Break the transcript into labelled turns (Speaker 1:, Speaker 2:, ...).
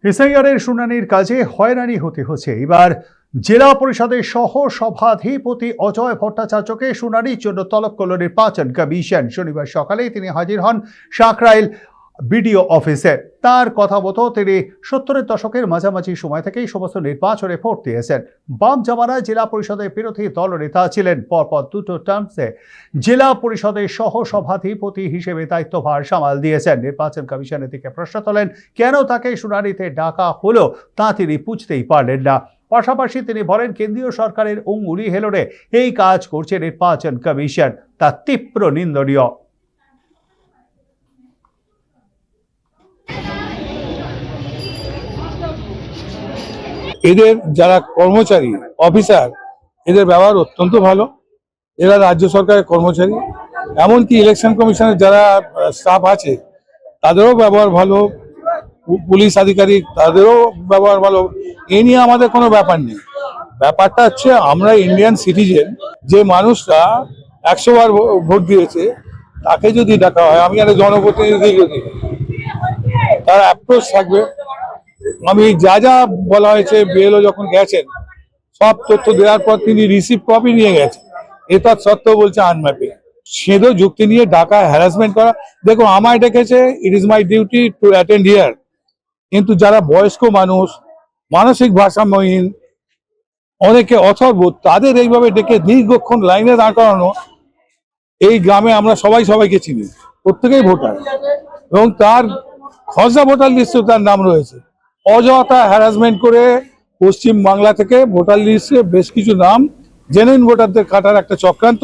Speaker 1: এসআইআরের শুনানির কাজে হয়রানি হতে হচ্ছে। এবার জেলা পরিষদের সহ সভাধিপতি অজয় ভট্টাচার্যকে শুনানির জন্য তলব করল নির্বাচন কমিশন। শনিবার সকালে তিনি হাজির হন সাঁকরাইল বিডিও অফিসে। তার কথা মতো তিনি 70-এর দশকের মাঝামাঝি সময় থেকেই সমস্ত নির্বাচনে ভোট দিয়েছেন। বাম জামানায় জেলা পরিষদের বিরোধী দলনেতা ছিলেন। পরপর দুটো টার্মসে জেলা পরিষদের সহ সভাধিপতি হিসেবে দায়িত্বভার সামাল দিয়েছেন। নির্বাচন কমিশনের দিকে প্রশ্ন তোলেন কেন তাকে শুনানিতে ডাকা হলো তা তিনি বুঝতেই পারলেন না। পাশাপাশি তিনি বলেন কেন্দ্রীয় সরকারের অঙ্গুলি হেলনে এই কাজ করছে নির্বাচন কমিশন, তা তীব্র নিন্দনীয়।
Speaker 2: এদের যারা কর্মচারী অফিসার এদের ব্যবহার অত্যন্ত ভালো। এরা রাজ্য সরকারের কর্মচারী, এমনকি ইলেকশন কমিশনের যারা স্টাফ আছে তাদেরও ব্যবহার ভালো, পুলিশ আধিকারিক তাদেরও ব্যবহার ভালো। এ নিয়ে আমাদের কোনো ব্যাপার নেই। ব্যাপারটা হচ্ছে আমরা ইন্ডিয়ান সিটিজেন, যে মানুষরা 100 বার ভোট দিয়েছে তাকে যদি ডাকা হয়, আমি একটা জনপ্রতিনিধি, যদি তার অ্যাপ্রোচ থাকবে। আমি যা যা বলা হয়েছে, বিএলও যখন গেছেন সব তথ্য দেওয়ার পর তিনি রিসিভ কপি নিয়ে গেছেন, এটা সত্ত্বেও বলছে আনম্যাপিং। সেদো যুক্তি নিয়ে ডাকা, হ্যারাসমেন্ট করা। দেখো, আমায় ডেকেছে, it is my duty to attend here, কিন্তু যারা বয়স্ক মানুষ, মানসিক ভারসাম্যহীন, অনেকে অথর্ব, তাদের এইভাবে ডেকে দীর্ঘক্ষণ লাইনে দাঁড় করানো। এই গ্রামে আমরা সবাইকে চিনি, প্রত্যেকেই ভোটার, এবং তার খসড়া ভোটার লিস্টে তার নাম রয়েছে। অযথা হ্যারাসমেন্ট করে পশ্চিম বাংলা থেকে ভোটার লিস্টে বেশ কিছু নাম জেনুইন ভোটারদের কাটার একটা চক্রান্ত।